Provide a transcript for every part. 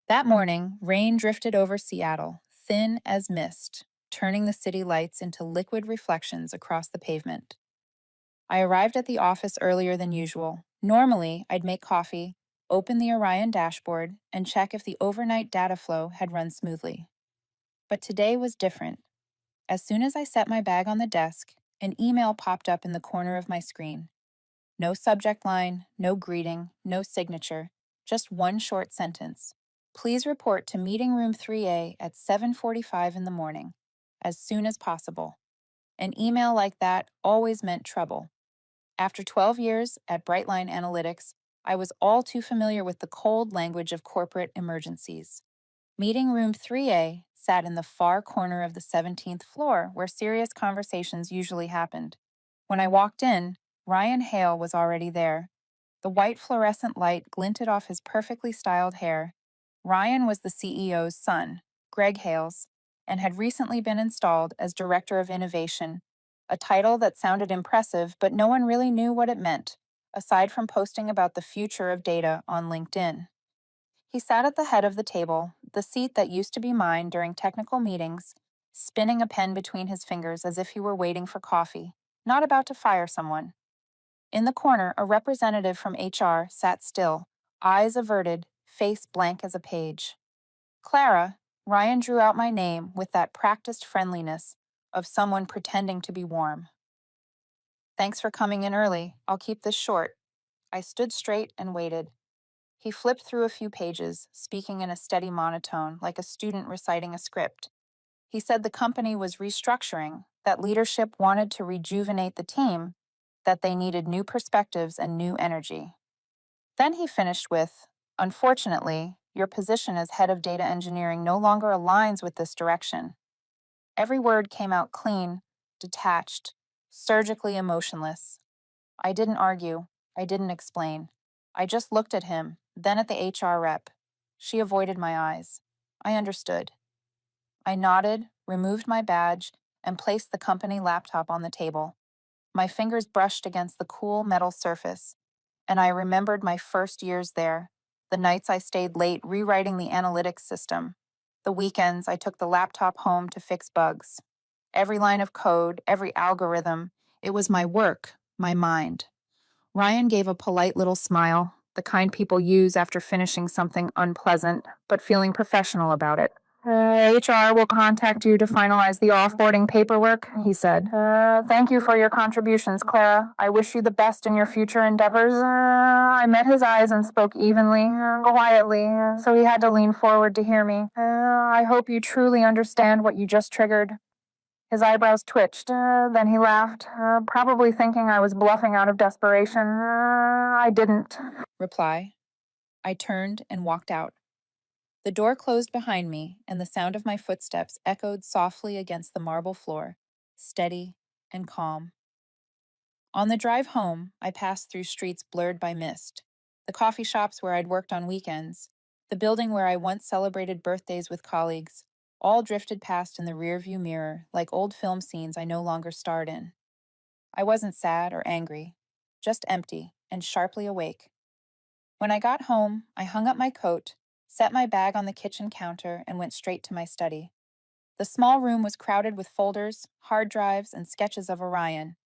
That morning, rain drifted over Seattle, thin as mist, turning the city lights into liquid reflections across the pavement. I arrived at the office earlier than usual. Normally, I'd make coffee, open the Orion dashboard, and check if the overnight data flow had run smoothly. But today was different. As soon as I set my bag on the desk, an email popped up in the corner of my screen. No subject line, no greeting, no signature, just one short sentence. Please report to meeting room 3A at 7:45 in the morning, as soon as possible. An email like that always meant trouble. After 12 years at Brightline Analytics, I was all too familiar with the cold language of corporate emergencies. Meeting room 3A sat in the far corner of the 17th floor where serious conversations usually happened. When I walked in, Ryan Hale was already there. The white fluorescent light glinted off his perfectly styled hair. Ryan was the CEO's son, Greg Hale's, and had recently been installed as Director of Innovation, a title that sounded impressive, but no one really knew what it meant, aside from posting about the future of data on LinkedIn. He sat at the head of the table, the seat that used to be mine during technical meetings, spinning a pen between his fingers as if he were waiting for coffee, not about to fire someone. In the corner, a representative from HR sat still, eyes averted, face blank as a page. Clara, Ryan drew out my name with that practiced friendliness of someone pretending to be warm. Thanks for coming in early. I'll keep this short. I stood straight and waited. He flipped through a few pages, speaking in a steady monotone, like a student reciting a script. He said the company was restructuring, that leadership wanted to rejuvenate the team, that they needed new perspectives and new energy. Then he finished with, unfortunately, your position as head of data engineering no longer aligns with this direction. Every word came out clean, detached, surgically emotionless. I didn't argue. I didn't explain. I just looked at him, then at the HR rep. She avoided my eyes. I understood. I nodded, removed my badge, and placed the company laptop on the table. My fingers brushed against the cool metal surface, and I remembered my first years there, the nights I stayed late rewriting the analytics system, the weekends I took the laptop home to fix bugs. Every line of code, every algorithm, it was my work, my mind. Ryan gave a polite little smile, the kind people use after finishing something unpleasant, but feeling professional about it. HR will contact you to finalize the offboarding paperwork, he said. Thank you for your contributions, Clara. I wish you the best in your future endeavors. I met his eyes and spoke evenly, quietly, so he had to lean forward to hear me. I hope you truly understand what you just triggered. His eyebrows twitched, then he laughed, probably thinking I was bluffing out of desperation. I didn't. Reply. I turned and walked out. The door closed behind me, and the sound of my footsteps echoed softly against the marble floor, steady and calm. On the drive home, I passed through streets blurred by mist, the coffee shops where I'd worked on weekends, the building where I once celebrated birthdays with colleagues, all drifted past in the rearview mirror like old film scenes I no longer starred in. I wasn't sad or angry, just empty and sharply awake. When I got home, I hung up my coat, set my bag on the kitchen counter, and went straight to my study. The small room was crowded with folders, hard drives, and sketches of Orion,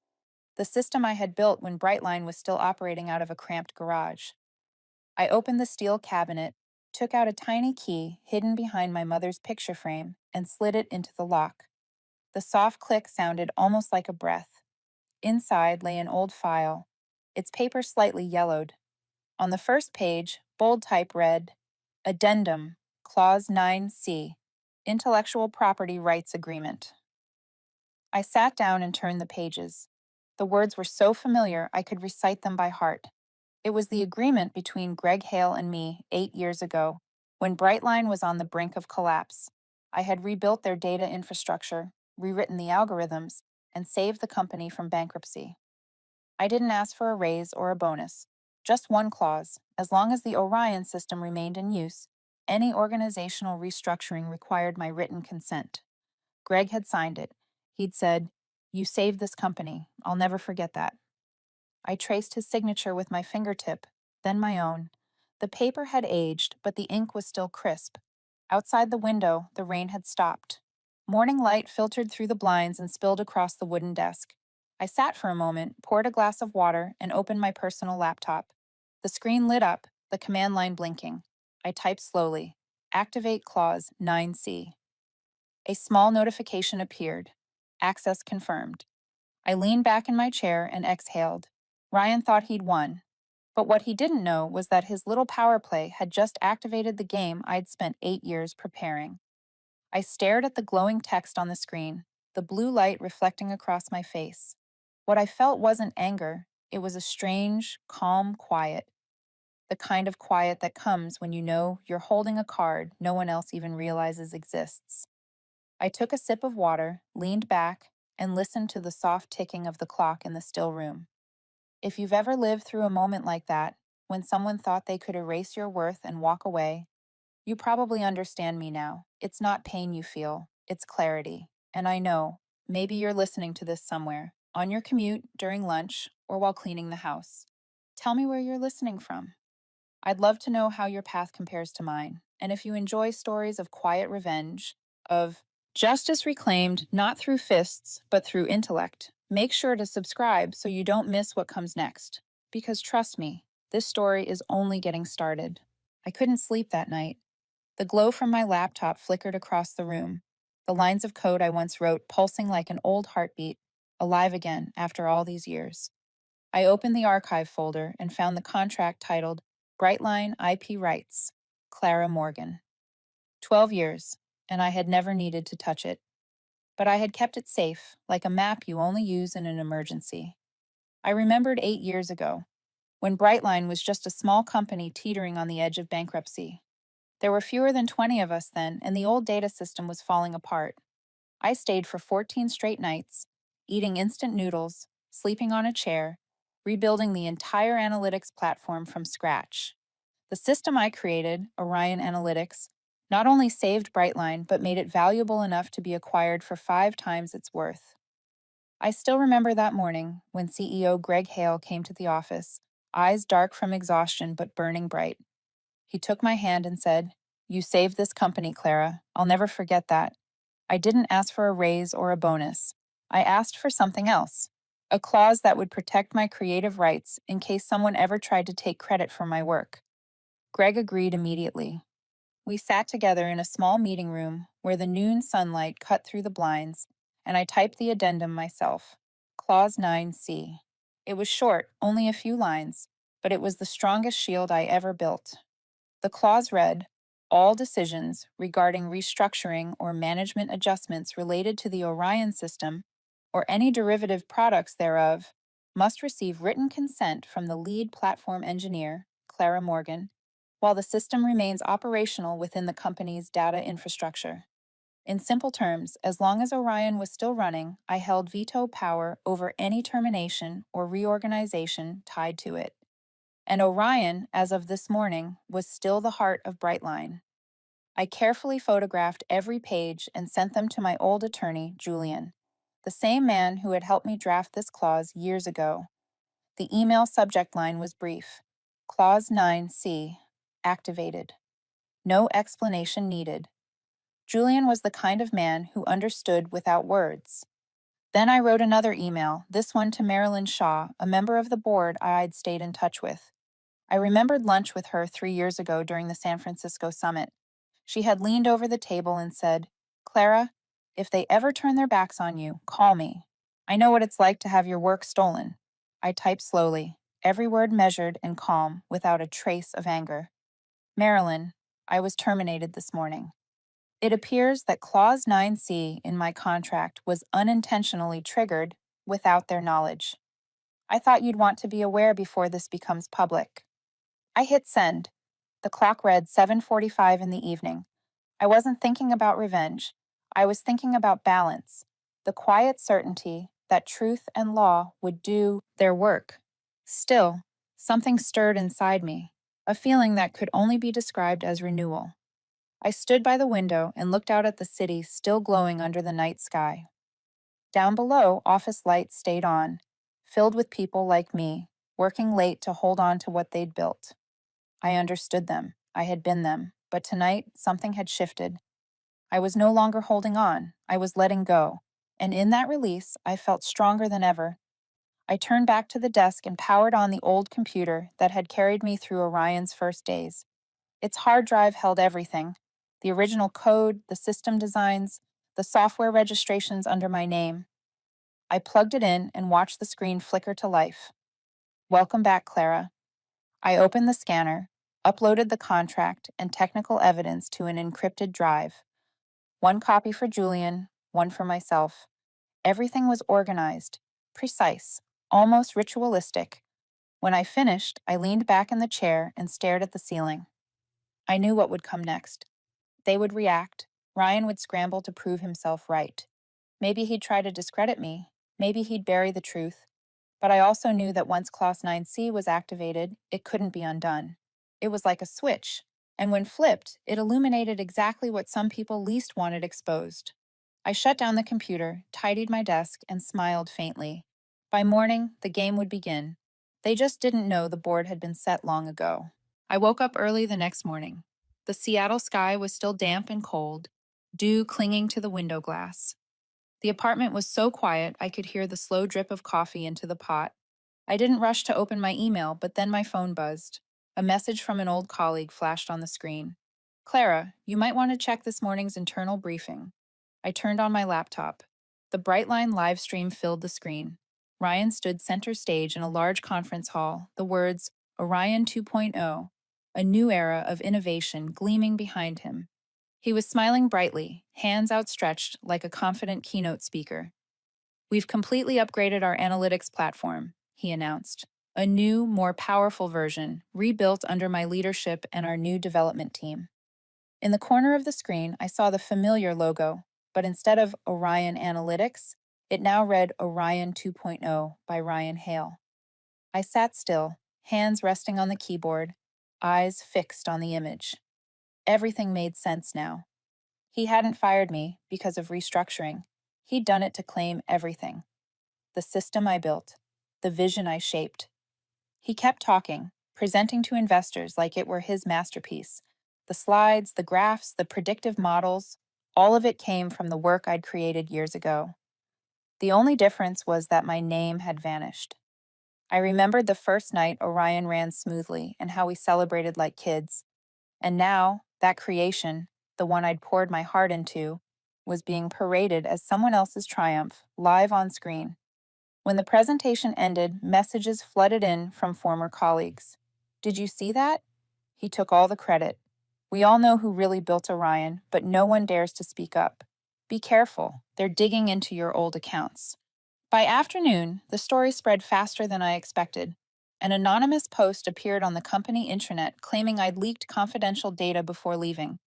the system I had built when Brightline was still operating out of a cramped garage. I opened the steel cabinet, took out a tiny key hidden behind my mother's picture frame, and slid it into the lock. The soft click sounded almost like a breath. Inside lay an old file, its paper slightly yellowed. On the first page, bold type read, Addendum, Clause 9C, Intellectual Property Rights Agreement. I sat down and turned the pages. The words were so familiar I could recite them by heart. It was the agreement between Greg Hale and me 8 years ago, when Brightline was on the brink of collapse. I had rebuilt their data infrastructure, rewritten the algorithms, and saved the company from bankruptcy. I didn't ask for a raise or a bonus, just one clause: as long as the Orion system remained in use, any organizational restructuring required my written consent. Greg had signed it. He'd said, "You saved this company. I'll never forget that." I traced his signature with my fingertip, then my own. The paper had aged, but the ink was still crisp. Outside the window, the rain had stopped. Morning light filtered through the blinds and spilled across the wooden desk. I sat for a moment, poured a glass of water, and opened my personal laptop. The screen lit up, the command line blinking. I typed slowly. Activate clause 9C. A small notification appeared. Access confirmed. I leaned back in my chair and exhaled. Ryan thought he'd won. But what he didn't know was that his little power play had just activated the game I'd spent 8 years preparing. I stared at the glowing text on the screen, the blue light reflecting across my face. What I felt wasn't anger, it was a strange, calm quiet. The kind of quiet that comes when you know you're holding a card no one else even realizes exists. I took a sip of water, leaned back, and listened to the soft ticking of the clock in the still room. If you've ever lived through a moment like that, when someone thought they could erase your worth and walk away, you probably understand me now. It's not pain you feel, it's clarity. And I know, maybe you're listening to this somewhere, on your commute, during lunch, or while cleaning the house. Tell me where you're listening from. I'd love to know how your path compares to mine, and if you enjoy stories of quiet revenge, of justice reclaimed not through fists, but through intellect, make sure to subscribe so you don't miss what comes next. Because trust me, this story is only getting started. I couldn't sleep that night. The glow from my laptop flickered across the room, the lines of code I once wrote pulsing like an old heartbeat, alive again after all these years. I opened the archive folder and found the contract titled Brightline IP Rights, Clara Morgan. 12 years, and I had never needed to touch it. But I had kept it safe, like a map you only use in an emergency. I remembered 8 years ago, when Brightline was just a small company teetering on the edge of bankruptcy. There were fewer than 20 of us then, and the old data system was falling apart. I stayed for 14 straight nights, eating instant noodles, sleeping on a chair, rebuilding the entire analytics platform from scratch. The system I created, Orion Analytics, not only saved Brightline, but made it valuable enough to be acquired for 5 times its worth. I still remember that morning when CEO Greg Hale came to the office, eyes dark from exhaustion but burning bright. He took my hand and said, "You saved this company, Clara. I'll never forget that. I didn't ask for a raise or a bonus. I asked for something else. A clause that would protect my creative rights in case someone ever tried to take credit for my work." Greg agreed immediately. We sat together in a small meeting room where the noon sunlight cut through the blinds, and I typed the addendum myself. Clause 9C. It was short, only a few lines, but it was the strongest shield I ever built. The clause read, "All decisions regarding restructuring or management adjustments related to the Orion system, or any derivative products thereof, must receive written consent from the lead platform engineer, Clara Morgan, while the system remains operational within the company's data infrastructure." In simple terms, as long as Orion was still running, I held veto power over any termination or reorganization tied to it. And Orion, as of this morning, was still the heart of Brightline. I carefully photographed every page and sent them to my old attorney, Julian, the same man who had helped me draft this clause years ago. The email subject line was brief: Clause 9C, activated. No explanation needed. Julian was the kind of man who understood without words. Then I wrote another email, this one to Marilyn Shaw, a member of the board I'd stayed in touch with. I remembered lunch with her 3 years ago during the San Francisco summit. She had leaned over the table and said, "Clara, if they ever turn their backs on you, call me. I know what it's like to have your work stolen." I typed slowly, every word measured and calm, without a trace of anger. "Marilyn, I was terminated this morning. It appears that Clause 9C in my contract was unintentionally triggered without their knowledge. I thought you'd want to be aware before this becomes public." I hit send. The clock read 7:45 in the evening. I wasn't thinking about revenge. I was thinking about balance, the quiet certainty that truth and law would do their work. Still, something stirred inside me, a feeling that could only be described as renewal. I stood by the window and looked out at the city still glowing under the night sky. Down below, office lights stayed on, filled with people like me, working late to hold on to what they'd built. I understood them. I had been them. But tonight, something had shifted. I was no longer holding on. I was letting go. And in that release, I felt stronger than ever. I turned back to the desk and powered on the old computer that had carried me through Orion's first days. Its hard drive held everything: the original code, the system designs, the software registrations under my name. I plugged it in and watched the screen flicker to life. Welcome back, Clara. I opened the scanner, uploaded the contract and technical evidence to an encrypted drive. One copy for Julian, one for myself. Everything was organized, precise, almost ritualistic. When I finished, I leaned back in the chair and stared at the ceiling. I knew what would come next. They would react. Ryan would scramble to prove himself right. Maybe he'd try to discredit me. Maybe he'd bury the truth. But I also knew that once Clause 9C was activated, it couldn't be undone. It was like a switch, and when flipped, it illuminated exactly what some people least wanted exposed. I shut down the computer, tidied my desk, and smiled faintly. By morning, the game would begin. They just didn't know the board had been set long ago. I woke up early the next morning. The Seattle sky was still damp and cold, dew clinging to the window glass. The apartment was so quiet I could hear the slow drip of coffee into the pot. I didn't rush to open my email, but then my phone buzzed. A message from an old colleague flashed on the screen. Clara, you might want to check this morning's internal briefing. I turned on my laptop. The Brightline live stream filled the screen. Ryan stood center stage in a large conference hall, the words Orion 2.0, a new era of innovation gleaming behind him. He was smiling brightly, hands outstretched like a confident keynote speaker. We've completely upgraded our analytics platform, he announced. A new, more powerful version, rebuilt under my leadership and our new development team. In the corner of the screen, I saw the familiar logo, but instead of Orion Analytics, it now read Orion 2.0 by Ryan Hale. I sat still, hands resting on the keyboard, eyes fixed on the image. Everything made sense now. He hadn't fired me because of restructuring. He'd done it to claim everything. The system I built, the vision I shaped. He kept talking, presenting to investors like it were his masterpiece. The slides, the graphs, the predictive models, all of it came from the work I'd created years ago. The only difference was that my name had vanished. I remembered the first night Orion ran smoothly and how we celebrated like kids. And now, that creation, the one I'd poured my heart into, was being paraded as someone else's triumph, live on screen. When the presentation ended, messages flooded in from former colleagues. Did you see that? He took all the credit. We all know who really built Orion, but no one dares to speak up. Be careful, they're digging into your old accounts. By afternoon, the story spread faster than I expected. An anonymous post appeared on the company intranet claiming I'd leaked confidential data before leaving.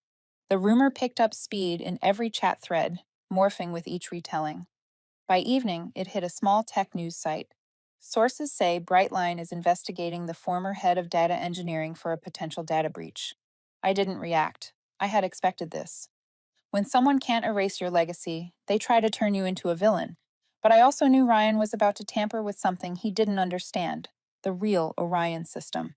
The rumor picked up speed in every chat thread, morphing with each retelling. By evening, it hit a small tech news site. Sources say Brightline is investigating the former head of data engineering for a potential data breach. I didn't react. I had expected this. When someone can't erase your legacy, they try to turn you into a villain. But I also knew Ryan was about to tamper with something he didn't understand: the real Orion system.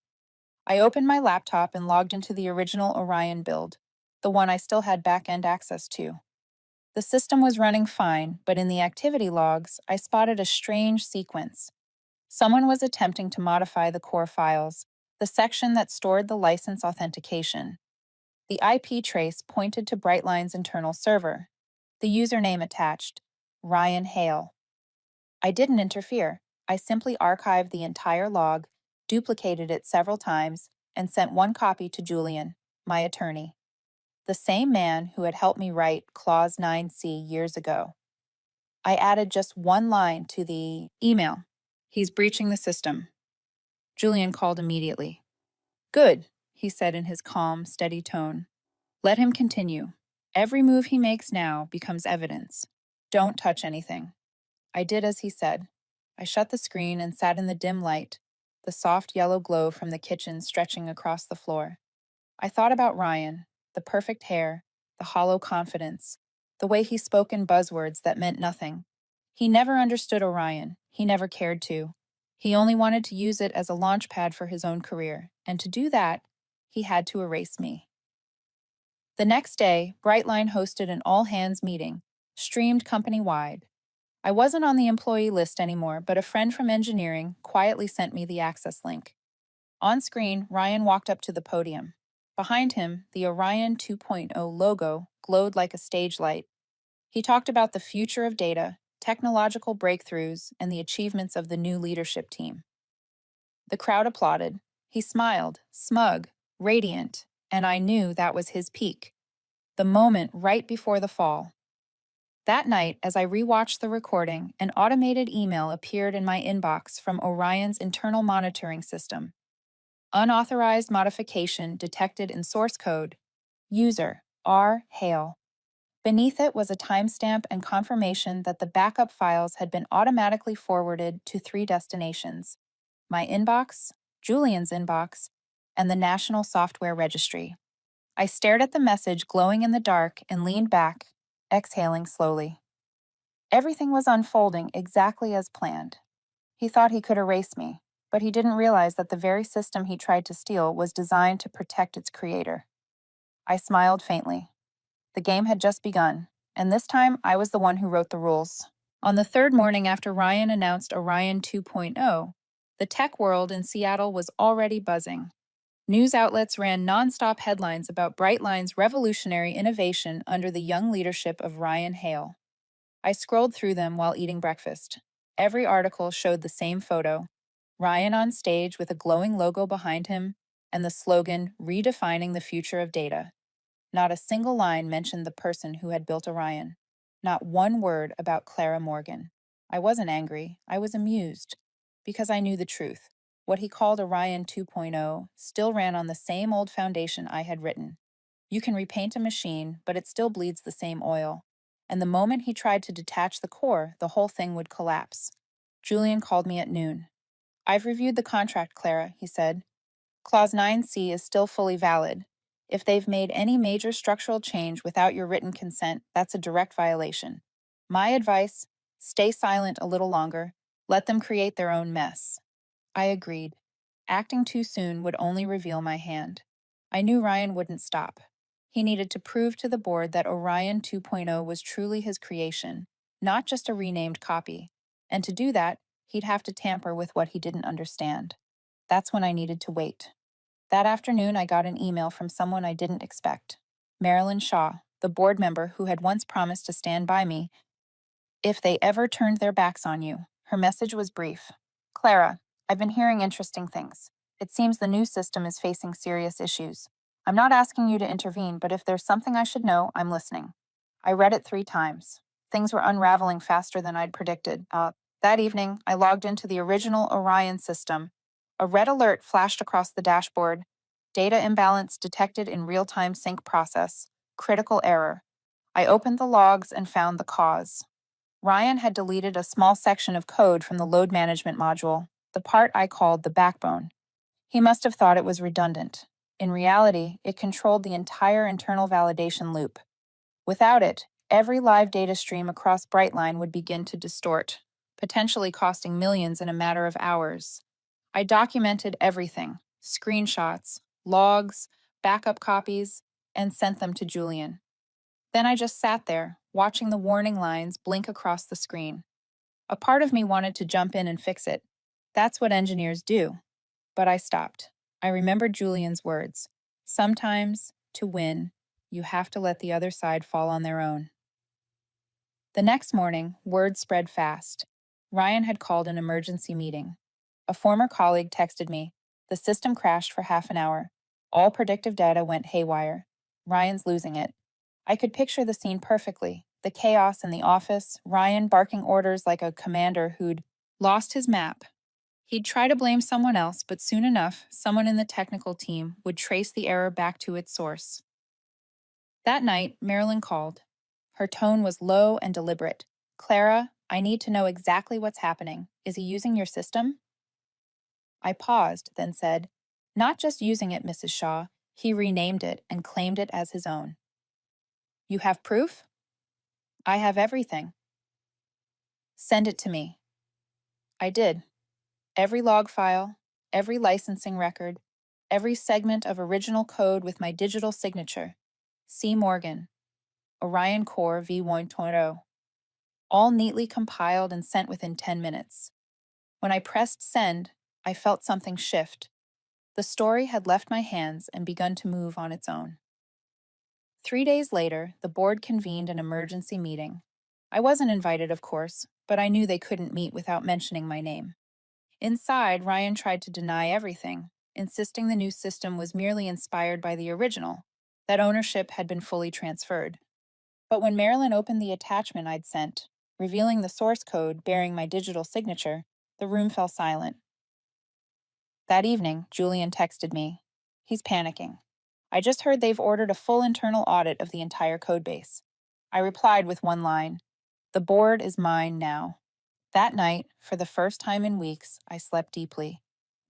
I opened my laptop and logged into the original Orion build, the one I still had back-end access to. The system was running fine, but in the activity logs, I spotted a strange sequence. Someone was attempting to modify the core files, the section that stored the license authentication. The IP trace pointed to Brightline's internal server. The username attached: Ryan Hale. I didn't interfere. I simply archived the entire log, duplicated it several times, and sent one copy to Julian, my attorney, the same man who had helped me write Clause 9C years ago. I added just one line to the email. He's breaching the system. Julian called immediately. Good, he said in his calm, steady tone. Let him continue. Every move he makes now becomes evidence. Don't touch anything. I did as he said. I shut the screen and sat in the dim light, the soft yellow glow from the kitchen stretching across the floor. I thought about Ryan, the perfect hair, the hollow confidence, the way he spoke in buzzwords that meant nothing. He never understood Orion. He never cared to. He only wanted to use it as a launch pad for his own career, and to do that, he had to erase me. The next day, Brightline hosted an all-hands meeting, streamed company-wide. I wasn't on the employee list anymore, but a friend from engineering quietly sent me the access link. On screen, Ryan walked up to the podium. Behind him, the Orion 2.0 logo glowed like a stage light. He talked about the future of data, technological breakthroughs, and the achievements of the new leadership team. The crowd applauded. He smiled, smug, radiant, and I knew that was his peak, the moment right before the fall. That night, as I rewatched the recording, an automated email appeared in my inbox from Orion's internal monitoring system. Unauthorized modification detected in source code. User R. Hale. Beneath it was a timestamp and confirmation that the backup files had been automatically forwarded to 3 destinations: my inbox, Julian's inbox, and the National Software Registry. I stared at the message glowing in the dark and leaned back, exhaling slowly. Everything was unfolding exactly as planned. He thought he could erase me, but he didn't realize that the very system he tried to steal was designed to protect its creator. I smiled faintly. The game had just begun, and this time I was the one who wrote the rules. On the third morning after Ryan announced Orion 2.0, the tech world in Seattle was already buzzing. News outlets ran nonstop headlines about Brightline's revolutionary innovation under the young leadership of Ryan Hale. I scrolled through them while eating breakfast. Every article showed the same photo: Ryan on stage with a glowing logo behind him and the slogan, "Redefining the Future of Data." Not a single line mentioned the person who had built Orion. Not one word about Clara Morgan. I wasn't angry, I was amused, because I knew the truth. What he called Orion 2.0 still ran on the same old foundation I had written. You can repaint a machine, but it still bleeds the same oil. And the moment he tried to detach the core, the whole thing would collapse. Julian called me at noon. "I've reviewed the contract, Clara," he said. "Clause 9C is still fully valid. If they've made any major structural change without your written consent, that's a direct violation. My advice: stay silent a little longer. Let them create their own mess." I agreed. Acting too soon would only reveal my hand. I knew Ryan wouldn't stop. He needed to prove to the board that Orion 2.0 was truly his creation, not just a renamed copy. And to do that, he'd have to tamper with what he didn't understand. That's when I needed to wait. That afternoon, I got an email from someone I didn't expect. Marilyn Shaw, the board member who had once promised to stand by me if they ever turned their backs on you. Her message was brief. "Clara, I've been hearing interesting things. It seems the new system is facing serious issues. I'm not asking you to intervene, but if there's something I should know, I'm listening." I read it 3 times. Things were unraveling faster than I'd predicted. That evening, I logged into the original Orion system. A red alert flashed across the dashboard. "Data imbalance detected in real-time sync process. Critical error." I opened the logs and found the cause. Ryan had deleted a small section of code from the load management module, the part I called the backbone. He must have thought it was redundant. In reality, it controlled the entire internal validation loop. Without it, every live data stream across Brightline would begin to distort, potentially costing millions in a matter of hours. I documented everything: screenshots, logs, backup copies, and sent them to Julian. Then I just sat there, watching the warning lines blink across the screen. A part of me wanted to jump in and fix it. That's what engineers do. But I stopped. I remembered Julian's words. Sometimes, to win, you have to let the other side fall on their own. The next morning, word spread fast. Ryan had called an emergency meeting. A former colleague texted me. The system crashed for half an hour. All predictive data went haywire. Ryan's losing it. I could picture the scene perfectly. The chaos in the office, Ryan barking orders like a commander who'd lost his map. He'd try to blame someone else, but soon enough, someone in the technical team would trace the error back to its source. That night, Marilyn called. Her tone was low and deliberate. "Clara, I need to know exactly what's happening. Is he using your system?" I paused, then said, "Not just using it, Mrs. Shaw. He renamed it and claimed it as his own." "You have proof?" "I have everything." "Send it to me." I did. Every log file, every licensing record, Every segment of original code with my digital signature. C. Morgan, Orion Core V1.0. All neatly compiled and sent within 10 minutes. When I pressed send, I felt something shift. The story had left my hands and begun to move on its own. 3 days later, the board convened an emergency meeting. I wasn't invited, of course, but I knew they couldn't meet without mentioning my name. Inside, Ryan tried to deny everything, insisting the new system was merely inspired by the original, that ownership had been fully transferred. But when Marilyn opened the attachment I'd sent, revealing the source code bearing my digital signature, the room fell silent. That evening, Julian texted me. He's panicking. I just heard they've ordered a full internal audit of the entire codebase. I replied with one line, "The board is mine now." That night, for the first time in weeks, I slept deeply,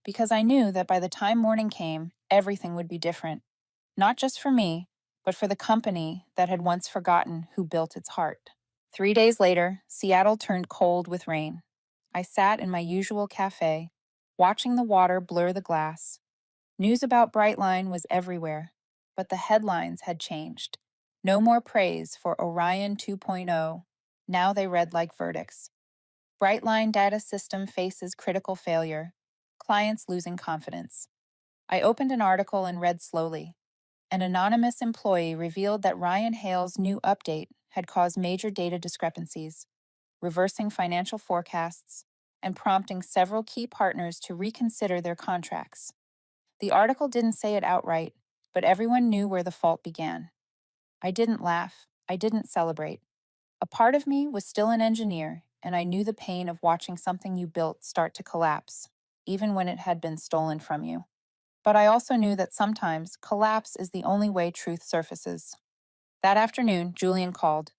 because I knew that by the time morning came, everything would be different, not just for me, but for the company that had once forgotten who built its heart. 3 days later, Seattle turned cold with rain. I sat in my usual cafe, watching the water blur the glass. News about Brightline was everywhere, but the headlines had changed. No more praise for Orion 2.0. Now they read like verdicts. Brightline data system faces critical failure. Clients losing confidence. I opened an article and read slowly. An anonymous employee revealed that Ryan Hale's new update had caused major data discrepancies, reversing financial forecasts, and prompting several key partners to reconsider their contracts. The article didn't say it outright, but everyone knew where the fault began. I didn't laugh. I didn't celebrate. A part of me was still an engineer, and I knew the pain of watching something you built start to collapse, even when it had been stolen from you. But I also knew that sometimes collapse is the only way truth surfaces. That afternoon, Julian called.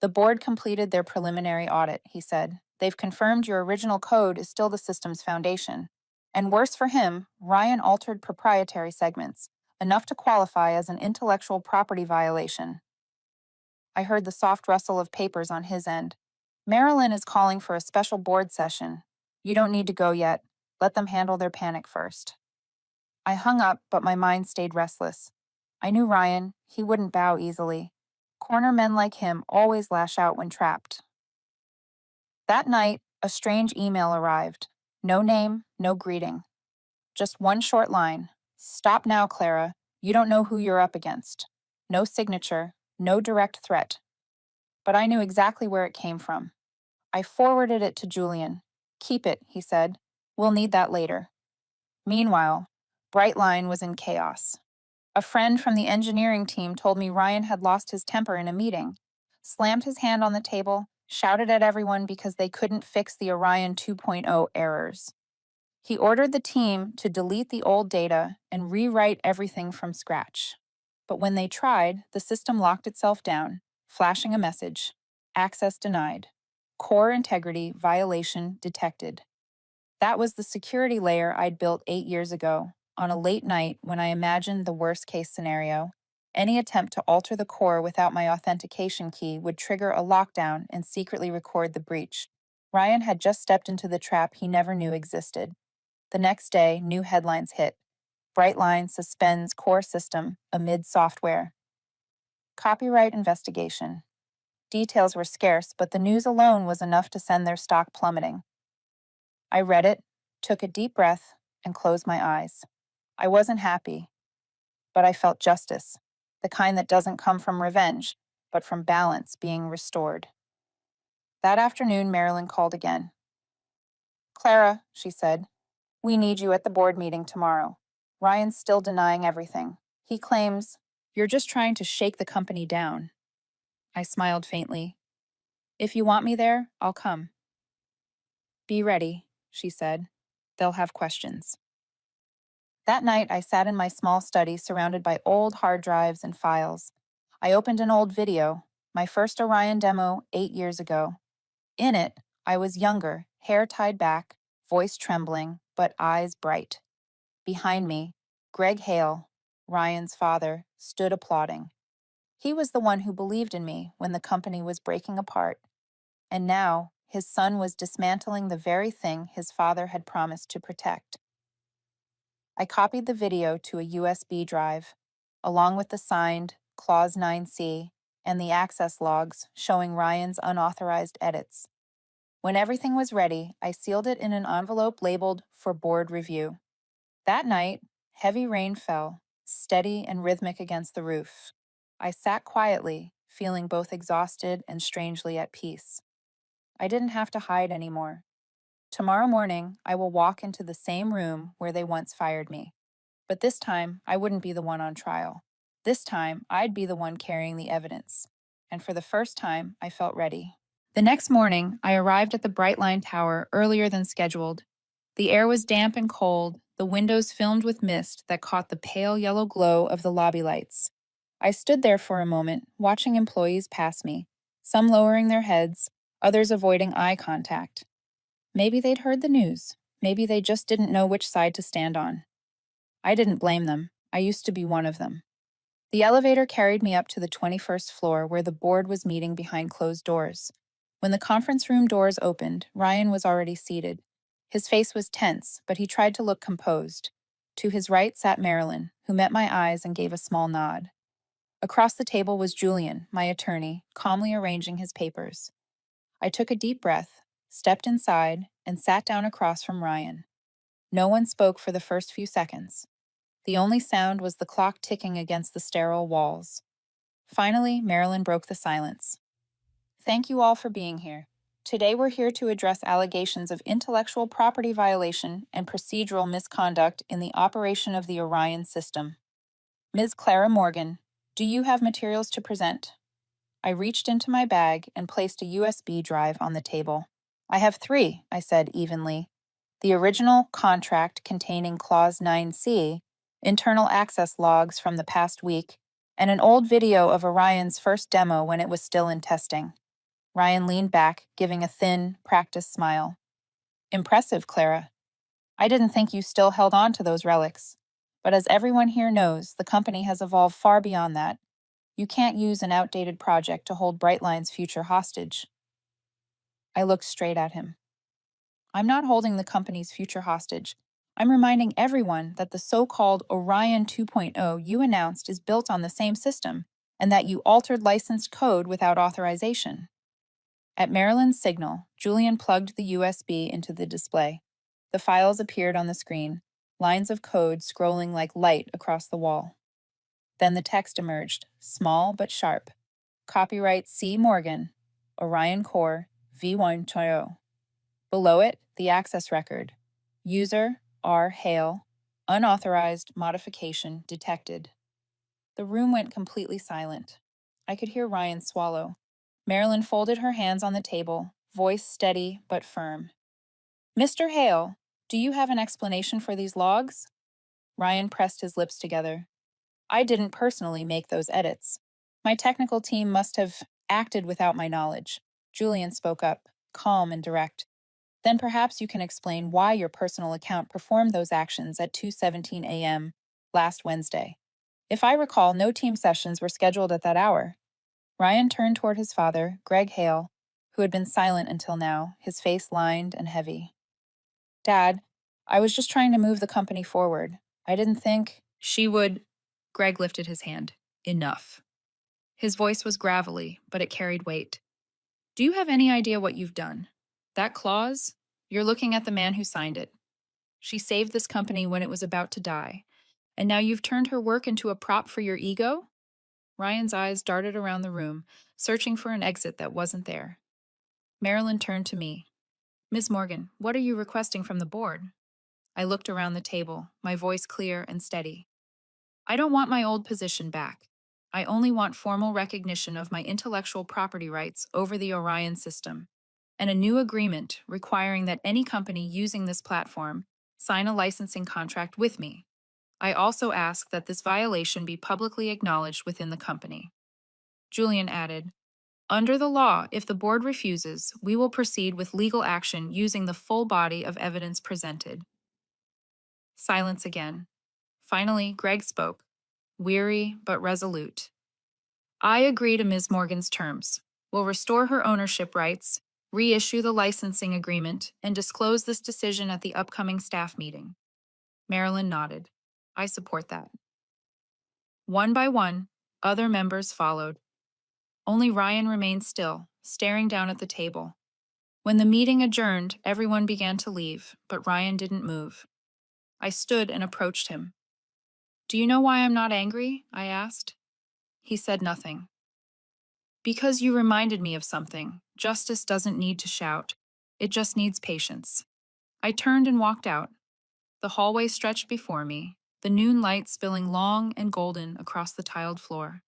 The board completed their preliminary audit, he said. They've confirmed your original code is still the system's foundation. And worse for him, Ryan altered proprietary segments, enough to qualify as an intellectual property violation. I heard the soft rustle of papers on his end. Marilyn is calling for a special board session. You don't need to go yet. Let them handle their panic first. I hung up, but my mind stayed restless. I knew Ryan. He wouldn't bow easily. Corner men like him always lash out when trapped. That night, a strange email arrived. No name, no greeting. Just one short line. "Stop now, Clara. You don't know who you're up against." No signature, no direct threat. But I knew exactly where it came from. I forwarded it to Julian. "Keep it," he said. "We'll need that later." Meanwhile, Brightline was in chaos. A friend from the engineering team told me Ryan had lost his temper in a meeting, slammed his hand on the table, shouted at everyone because they couldn't fix the Orion 2.0 errors. He ordered the team to delete the old data and rewrite everything from scratch. But when they tried, the system locked itself down, flashing a message: "Access denied. Core integrity violation detected." That was the security layer I'd built 8 years ago, on a late night when I imagined the worst case scenario. Any attempt to alter the core without my authentication key would trigger a lockdown and secretly record the breach. Ryan had just stepped into the trap he never knew existed. The next day, new headlines hit. Brightline suspends core system amid software. Copyright investigation. Details were scarce, but the news alone was enough to send their stock plummeting. I read it, took a deep breath, and closed my eyes. I wasn't happy, but I felt justice, the kind that doesn't come from revenge, but from balance being restored. That afternoon, Marilyn called again. "Clara," she said, "we need you at the board meeting tomorrow. Ryan's still denying everything. He claims you're just trying to shake the company down." I smiled faintly. "If you want me there, I'll come." "Be ready," she said. "They'll have questions." That night, I sat in my small study surrounded by old hard drives and files. I opened an old video, my first Orion demo 8 years ago. In it, I was younger, hair tied back, voice trembling, but eyes bright. Behind me, Greg Hale, Ryan's father, stood applauding. He was the one who believed in me when the company was breaking apart. And now, his son was dismantling the very thing his father had promised to protect. I copied the video to a USB drive, along with the signed Clause 9C and the access logs showing Ryan's unauthorized edits. When everything was ready, I sealed it in an envelope labeled for board review. That night, heavy rain fell, steady and rhythmic against the roof. I sat quietly, feeling both exhausted and strangely at peace. I didn't have to hide anymore. Tomorrow morning, I will walk into the same room where they once fired me. But this time, I wouldn't be the one on trial. This time, I'd be the one carrying the evidence. And for the first time, I felt ready. The next morning, I arrived at the Brightline Tower earlier than scheduled. The air was damp and cold, the windows filmed with mist that caught the pale yellow glow of the lobby lights. I stood there for a moment, watching employees pass me, some lowering their heads, others avoiding eye contact. Maybe they'd heard the news. Maybe they just didn't know which side to stand on. I didn't blame them. I used to be one of them. The elevator carried me up to the 21st floor where the board was meeting behind closed doors. When the conference room doors opened, Ryan was already seated. His face was tense, but he tried to look composed. To his right sat Marilyn, who met my eyes and gave a small nod. Across the table was Julian, my attorney, calmly arranging his papers. I took a deep breath, stepped inside, and sat down across from Ryan. No one spoke for the first few seconds. The only sound was the clock ticking against the sterile walls. Finally, Marilyn broke the silence. Thank you all for being here. Today we're here to address allegations of intellectual property violation and procedural misconduct in the operation of the Orion system. Ms. Clara Morgan, do you have materials to present? I reached into my bag and placed a USB drive on the table. I have 3, I said evenly. The original contract containing Clause 9C, internal access logs from the past week, and an old video of Orion's first demo when it was still in testing. Ryan leaned back, giving a thin, practiced smile. Impressive, Clara. I didn't think you still held on to those relics. But as everyone here knows, the company has evolved far beyond that. You can't use an outdated project to hold Brightline's future hostage. I looked straight at him. I'm not holding the company's future hostage. I'm reminding everyone that the so-called Orion 2.0 you announced is built on the same system, and that you altered licensed code without authorization. At Marilyn's signal, Julian plugged the USB into the display. The files appeared on the screen, lines of code scrolling like light across the wall. Then the text emerged, small but sharp. Copyright C. Morgan, Orion Core, V1.0. Below it, the access record. User R. Hale. Unauthorized modification detected. The room went completely silent. I could hear Ryan swallow. Marilyn folded her hands on the table, voice steady but firm. Mr. Hale, do you have an explanation for these logs? Ryan pressed his lips together. I didn't personally make those edits. My technical team must have acted without my knowledge. Julian spoke up, calm and direct. Then perhaps you can explain why your personal account performed those actions at 2:17 a.m. last Wednesday. If I recall, no team sessions were scheduled at that hour. Ryan turned toward his father, Greg Hale, who had been silent until now, his face lined and heavy. Dad, I was just trying to move the company forward. I didn't think she would. Greg lifted his hand. Enough. His voice was gravelly, but it carried weight. Do you have any idea what you've done? That clause? You're looking at the man who signed it. She saved this company when it was about to die. And now you've turned her work into a prop for your ego? Ryan's eyes darted around the room, searching for an exit that wasn't there. Marilyn turned to me. Ms. Morgan, what are you requesting from the board? I looked around the table, my voice clear and steady. I don't want my old position back. I only want formal recognition of my intellectual property rights over the Orion system, and a new agreement requiring that any company using this platform sign a licensing contract with me. I also ask that this violation be publicly acknowledged within the company. Julian added, under the law, if the board refuses, we will proceed with legal action using the full body of evidence presented. Silence again. Finally, Greg spoke, weary but resolute. I agree to Ms. Morgan's terms. We'll restore her ownership rights, reissue the licensing agreement, and disclose this decision at the upcoming staff meeting. Marilyn nodded. I support that. One by one, other members followed. Only Ryan remained still, staring down at the table. When the meeting adjourned, everyone began to leave, but Ryan didn't move. I stood and approached him. Do you know why I'm not angry? I asked. He said nothing. Because you reminded me of something. Justice doesn't need to shout. It just needs patience. I turned and walked out. The hallway stretched before me, the noon light spilling long and golden across the tiled floor.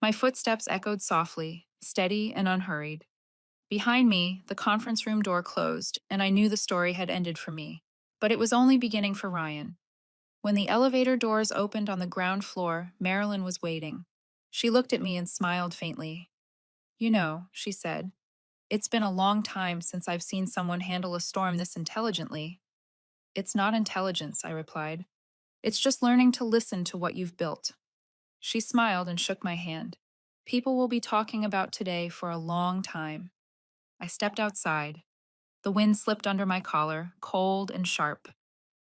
My footsteps echoed softly, steady and unhurried. Behind me, the conference room door closed, and I knew the story had ended for me. But it was only beginning for Ryan. When the elevator doors opened on the ground floor, Marilyn was waiting. She looked at me and smiled faintly. You know, she said, it's been a long time since I've seen someone handle a storm this intelligently. It's not intelligence, I replied. It's just learning to listen to what you've built. She smiled and shook my hand. People will be talking about today for a long time. I stepped outside. The wind slipped under my collar, cold and sharp.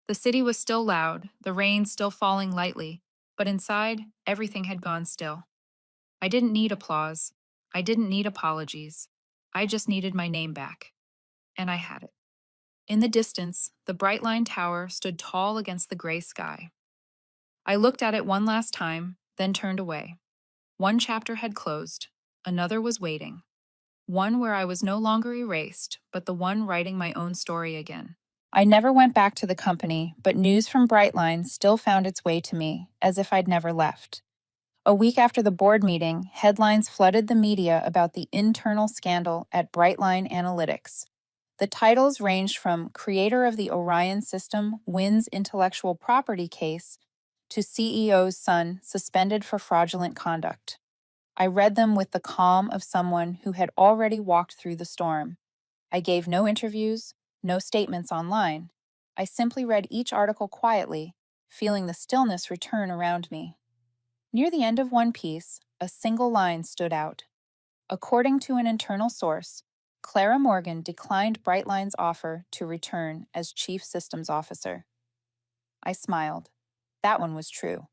The city was still loud, the rain still falling lightly, but inside, everything had gone still. I didn't need applause. I didn't need apologies. I just needed my name back. And I had it. In the distance, the Brightline Tower stood tall against the gray sky. I looked at it one last time, then turned away. One chapter had closed. Another was waiting. One where I was no longer erased, but the one writing my own story again. I never went back to the company, but news from Brightline still found its way to me, as if I'd never left. A week after the board meeting, headlines flooded the media about the internal scandal at Brightline Analytics. The titles ranged from Creator of the Orion System Wins Intellectual Property Case to CEO's son suspended for fraudulent conduct. I read them with the calm of someone who had already walked through the storm. I gave no interviews, no statements online. I simply read each article quietly, feeling the stillness return around me. Near the end of one piece, a single line stood out. According to an internal source, Clara Morgan declined Brightline's offer to return as Chief Systems Officer. I smiled. That one was true.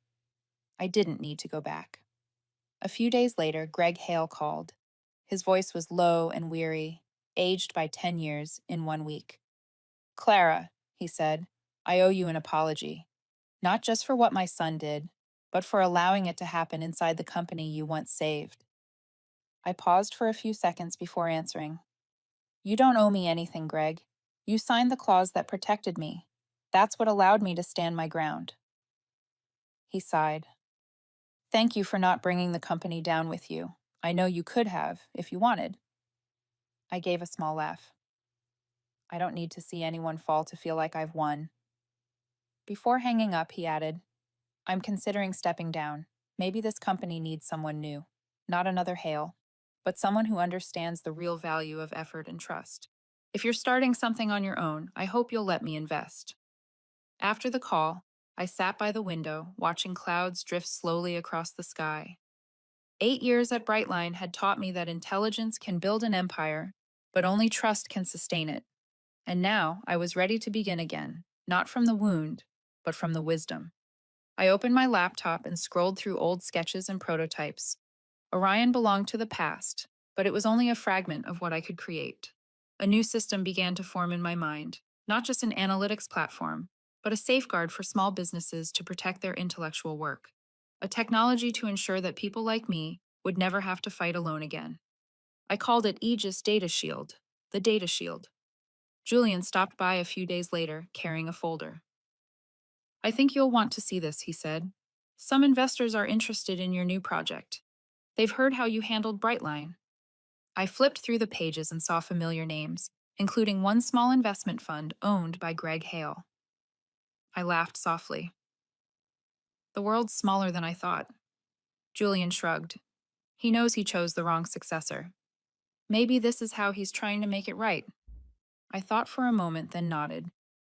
I didn't need to go back. A few days later, Greg Hale called. His voice was low and weary, aged by 10 years in 1 week. Clara, he said, I owe you an apology. Not just for what my son did, but for allowing it to happen inside the company you once saved. I paused for a few seconds before answering. You don't owe me anything, Greg. You signed the clause that protected me. That's what allowed me to stand my ground. He sighed. Thank you for not bringing the company down with you. I know you could have, if you wanted. I gave a small laugh. I don't need to see anyone fall to feel like I've won. Before hanging up, he added, I'm considering stepping down. Maybe this company needs someone new. Not another Hale, but someone who understands the real value of effort and trust. If you're starting something on your own, I hope you'll let me invest. After the call, I sat by the window, watching clouds drift slowly across the sky. 8 years at Brightline had taught me that intelligence can build an empire, but only trust can sustain it. And now I was ready to begin again, not from the wound, but from the wisdom. I opened my laptop and scrolled through old sketches and prototypes. Orion belonged to the past, but it was only a fragment of what I could create. A new system began to form in my mind, not just an analytics platform, but a safeguard for small businesses to protect their intellectual work. A technology to ensure that people like me would never have to fight alone again. I called it Aegis Data Shield, the Data Shield. Julian stopped by a few days later, carrying a folder. I think you'll want to see this, he said. Some investors are interested in your new project. They've heard how you handled Brightline. I flipped through the pages and saw familiar names, including one small investment fund owned by Greg Hale. I laughed softly. The world's smaller than I thought. Julian shrugged. He knows he chose the wrong successor. Maybe this is how he's trying to make it right. I thought for a moment, then nodded.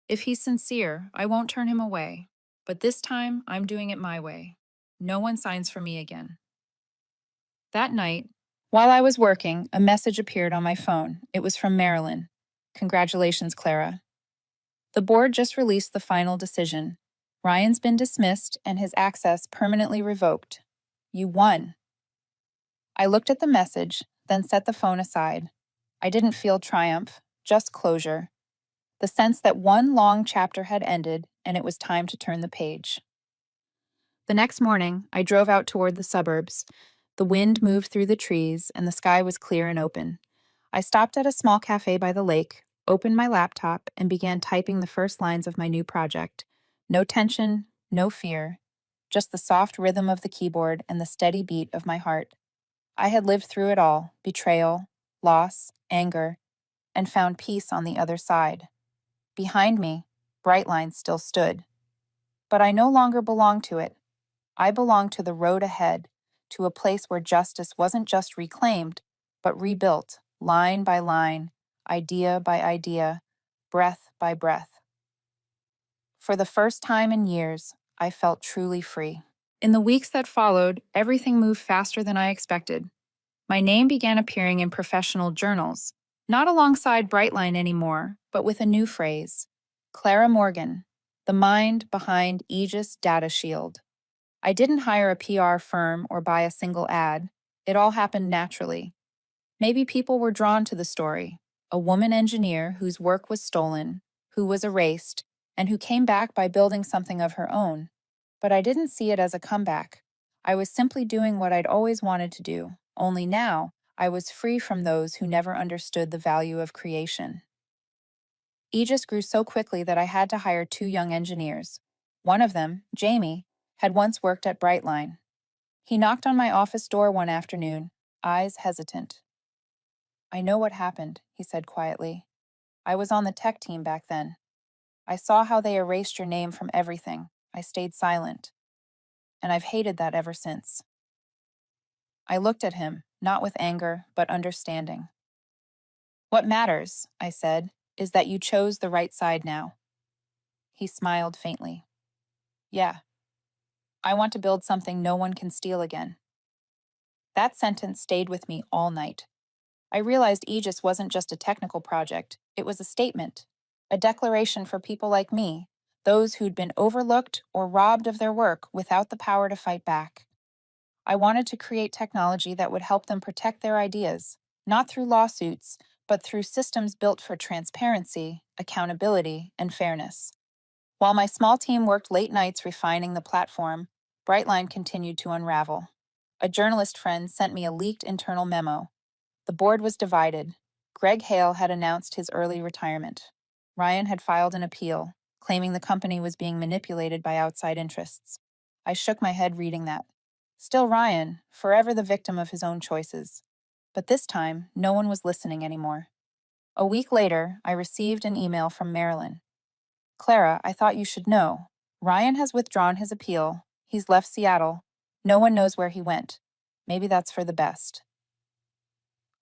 If he's sincere, I won't turn him away. But this time, I'm doing it my way. No one signs for me again. That night, while I was working, a message appeared on my phone. It was from Marilyn. Congratulations, Clara. The board just released the final decision. Ryan's been dismissed and his access permanently revoked. You won. I looked at the message, then set the phone aside. I didn't feel triumph, just closure. The sense that one long chapter had ended and it was time to turn the page. The next morning, I drove out toward the suburbs. The wind moved through the trees and the sky was clear and open. I stopped at a small cafe by the lake, opened my laptop, and began typing the first lines of my new project. No tension, no fear, just the soft rhythm of the keyboard and the steady beat of my heart. I had lived through it all: betrayal, loss, anger, and found peace on the other side. Behind me, Brightline still stood. But I no longer belonged to it. I belonged to the road ahead, to a place where justice wasn't just reclaimed, but rebuilt, line by line, idea by idea, breath by breath. For the first time in years, I felt truly free. In the weeks that followed, everything moved faster than I expected. My name began appearing in professional journals, not alongside Brightline anymore, but with a new phrase: Clara Morgan, the mind behind Aegis Data Shield. I didn't hire a PR firm or buy a single ad. It all happened naturally. Maybe people were drawn to the story: a woman engineer whose work was stolen, who was erased, and who came back by building something of her own. But I didn't see it as a comeback. I was simply doing what I'd always wanted to do, only now I was free from those who never understood the value of creation. Aegis grew so quickly that I had to hire 2 young engineers. One of them, Jamie, had once worked at Brightline. He knocked on my office door one afternoon, eyes hesitant. I know what happened, he said quietly. I was on the tech team back then. I saw how they erased your name from everything. I stayed silent. And I've hated that ever since. I looked at him, not with anger, but understanding. What matters, I said, is that you chose the right side now. He smiled faintly. Yeah. I want to build something no one can steal again. That sentence stayed with me all night. I realized Aegis wasn't just a technical project, it was a statement, a declaration for people like me, those who'd been overlooked or robbed of their work without the power to fight back. I wanted to create technology that would help them protect their ideas, not through lawsuits, but through systems built for transparency, accountability, and fairness. While my small team worked late nights refining the platform, Brightline continued to unravel. A journalist friend sent me a leaked internal memo. The board was divided. Greg Hale had announced his early retirement. Ryan had filed an appeal, claiming the company was being manipulated by outside interests. I shook my head reading that. Still Ryan, forever the victim of his own choices. But this time, no one was listening anymore. A week later, I received an email from Marilyn. Clara, I thought you should know. Ryan has withdrawn his appeal. He's left Seattle. No one knows where he went. Maybe that's for the best.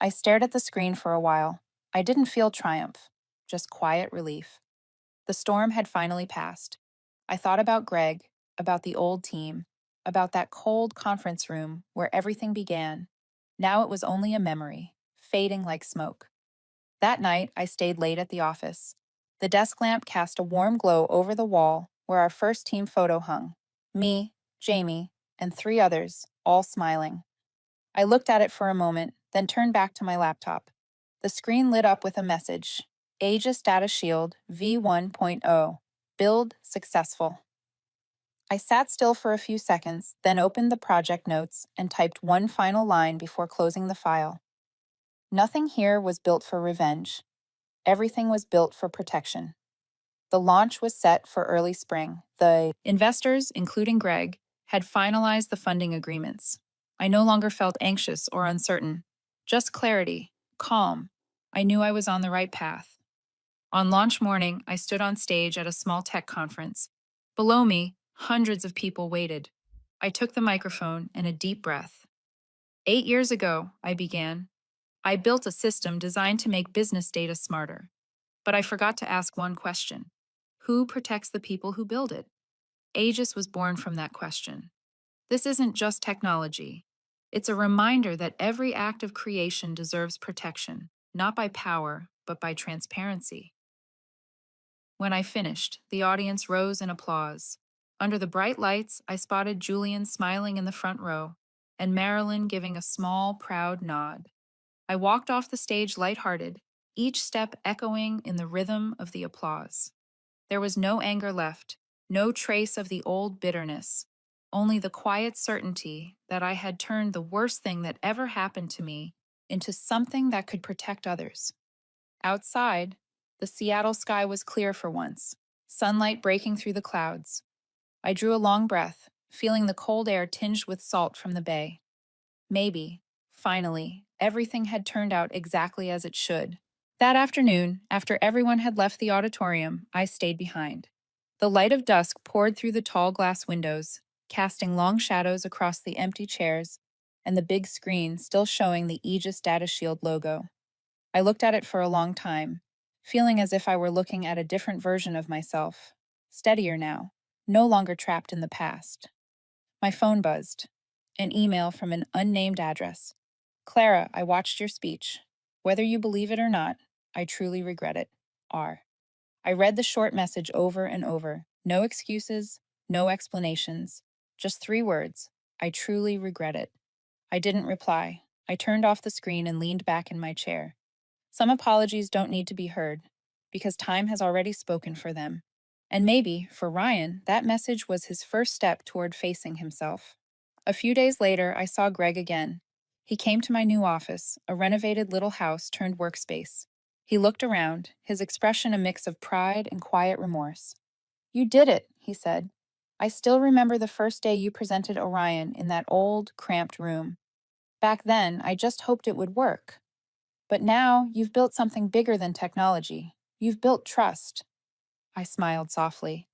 I stared at the screen for a while. I didn't feel triumph, just quiet relief. The storm had finally passed. I thought about Greg, about the old team, about that cold conference room where everything began. Now it was only a memory, fading like smoke. That night, I stayed late at the office. The desk lamp cast a warm glow over the wall where our first team photo hung. Me, Jamie, and 3 others, all smiling. I looked at it for a moment, then turned back to my laptop. The screen lit up with a message: Aegis Data Shield V1.0. Build successful. I sat still for a few seconds, then opened the project notes and typed one final line before closing the file. Nothing here was built for revenge. Everything was built for protection. The launch was set for early spring. The investors, including Greg, had finalized the funding agreements. I no longer felt anxious or uncertain, just clarity, calm. I knew I was on the right path. On launch morning, I stood on stage at a small tech conference. Below me, hundreds of people waited. I took the microphone and a deep breath. 8 years ago, I began. I built a system designed to make business data smarter. But I forgot to ask one question: who protects the people who build it? Aegis was born from that question. This isn't just technology. It's a reminder that every act of creation deserves protection, not by power, but by transparency. When I finished, the audience rose in applause. Under the bright lights, I spotted Julian smiling in the front row, and Marilyn giving a small, proud nod. I walked off the stage lighthearted, each step echoing in the rhythm of the applause. There was no anger left, no trace of the old bitterness, only the quiet certainty that I had turned the worst thing that ever happened to me into something that could protect others. Outside, the Seattle sky was clear for once, sunlight breaking through the clouds. I drew a long breath, feeling the cold air tinged with salt from the bay. Maybe, finally, everything had turned out exactly as it should. That afternoon, after everyone had left the auditorium, I stayed behind. The light of dusk poured through the tall glass windows, casting long shadows across the empty chairs and the big screen still showing the Aegis Data Shield logo. I looked at it for a long time, feeling as if I were looking at a different version of myself, steadier now, no longer trapped in the past. My phone buzzed. An email from an unnamed address. Clara, I watched your speech. Whether you believe it or not, I truly regret it. R. I read the short message over and over. No excuses, no explanations. Just 3 words. I truly regret it. I didn't reply. I turned off the screen and leaned back in my chair. Some apologies don't need to be heard, because time has already spoken for them. And maybe, for Ryan, that message was his first step toward facing himself. A few days later, I saw Greg again. He came to my new office, a renovated little house turned workspace. He looked around, his expression a mix of pride and quiet remorse. You did it, he said. I still remember the first day you presented Orion in that old, cramped room. Back then, I just hoped it would work. But now, you've built something bigger than technology. You've built trust. I smiled softly.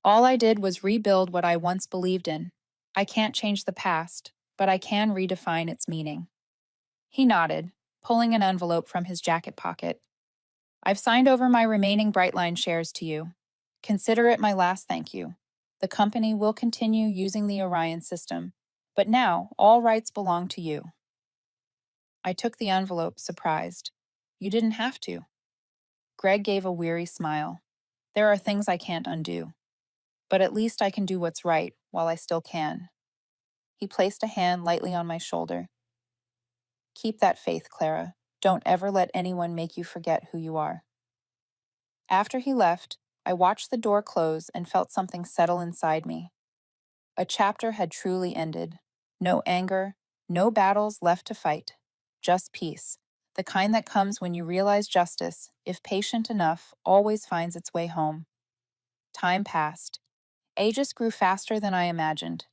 All I did was rebuild what I once believed in. I can't change the past, but I can redefine its meaning. He nodded, pulling an envelope from his jacket pocket. I've signed over my remaining Brightline shares to you. Consider it my last thank you. The company will continue using the Orion system, but now all rights belong to you. I took the envelope, surprised. You didn't have to. Greg gave a weary smile. There are things I can't undo, but at least I can do what's right while I still can. He placed a hand lightly on my shoulder. Keep that faith, Clara. Don't ever let anyone make you forget who you are. After he left, I watched the door close and felt something settle inside me. A chapter had truly ended. No anger, no battles left to fight. Just peace, the kind that comes when you realize justice, if patient enough, always finds its way home. Time passed. Aegis grew faster than I imagined.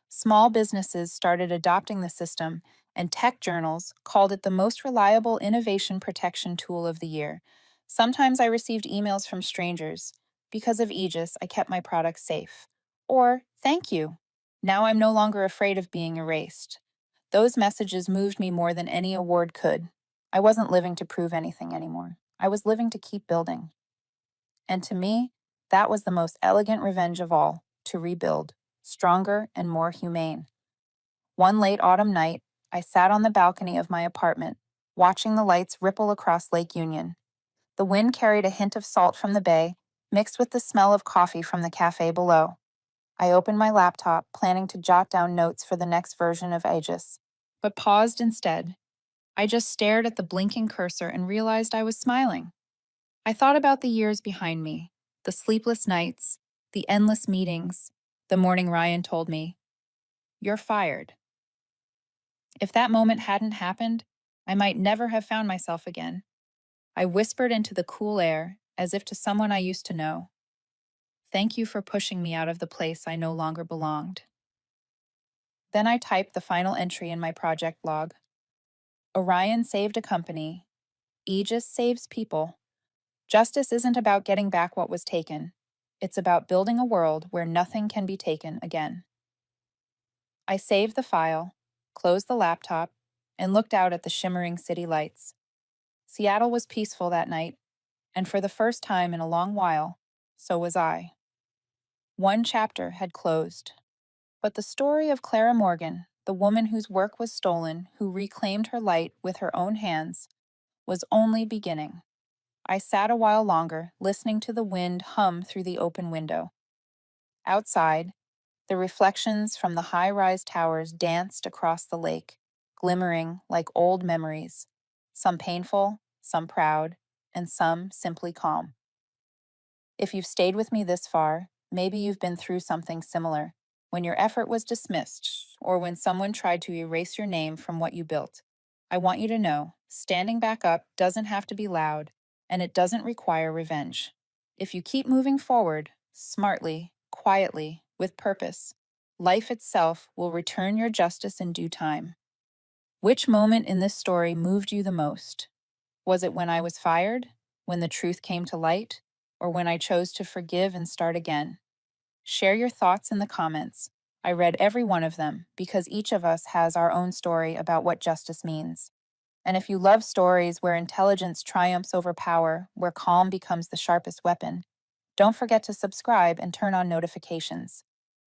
Small businesses started adopting the system, and tech journals called it the most reliable innovation protection tool of the year. Sometimes I received emails from strangers. Because of Aegis, I kept my products safe. Or, thank you. Now I'm no longer afraid of being erased. Those messages moved me more than any award could. I wasn't living to prove anything anymore. I was living to keep building. And to me, that was the most elegant revenge of all, to rebuild, stronger and more humane. One late autumn night, I sat on the balcony of my apartment, watching the lights ripple across Lake Union. The wind carried a hint of salt from the bay, mixed with the smell of coffee from the cafe below. I opened my laptop, planning to jot down notes for the next version of Aegis, but paused instead. I just stared at the blinking cursor and realized I was smiling. I thought about the years behind me, the sleepless nights, the endless meetings, the morning Ryan told me, "You're fired." If that moment hadn't happened, I might never have found myself again. I whispered into the cool air, as if to someone I used to know. Thank you for pushing me out of the place I no longer belonged. Then I typed the final entry in my project log. Orion saved a company. Aegis saves people. Justice isn't about getting back what was taken. It's about building a world where nothing can be taken again. I saved the file, closed the laptop, and looked out at the shimmering city lights. Seattle was peaceful that night, and for the first time in a long while, so was I. One chapter had closed. But the story of Clara Morgan, the woman whose work was stolen, who reclaimed her light with her own hands, was only beginning. I sat a while longer, listening to the wind hum through the open window. Outside, the reflections from the high-rise towers danced across the lake, glimmering like old memories, some painful, some proud, and some simply calm. If you've stayed with me this far, maybe you've been through something similar, when your effort was dismissed, or when someone tried to erase your name from what you built. I want you to know, standing back up doesn't have to be loud, and it doesn't require revenge. If you keep moving forward, smartly, quietly, with purpose, life itself will return your justice in due time. Which moment in this story moved you the most? Was it when I was fired, when the truth came to light, or when I chose to forgive and start again? Share your thoughts in the comments. I read every one of them because each of us has our own story about what justice means. And if you love stories where intelligence triumphs over power, where calm becomes the sharpest weapon, don't forget to subscribe and turn on notifications.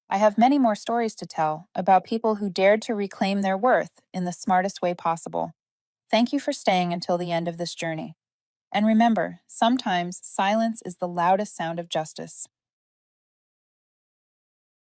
I have many more stories to tell about people who dared to reclaim their worth in the smartest way possible. Thank you for staying until the end of this journey. And remember, sometimes silence is the loudest sound of justice.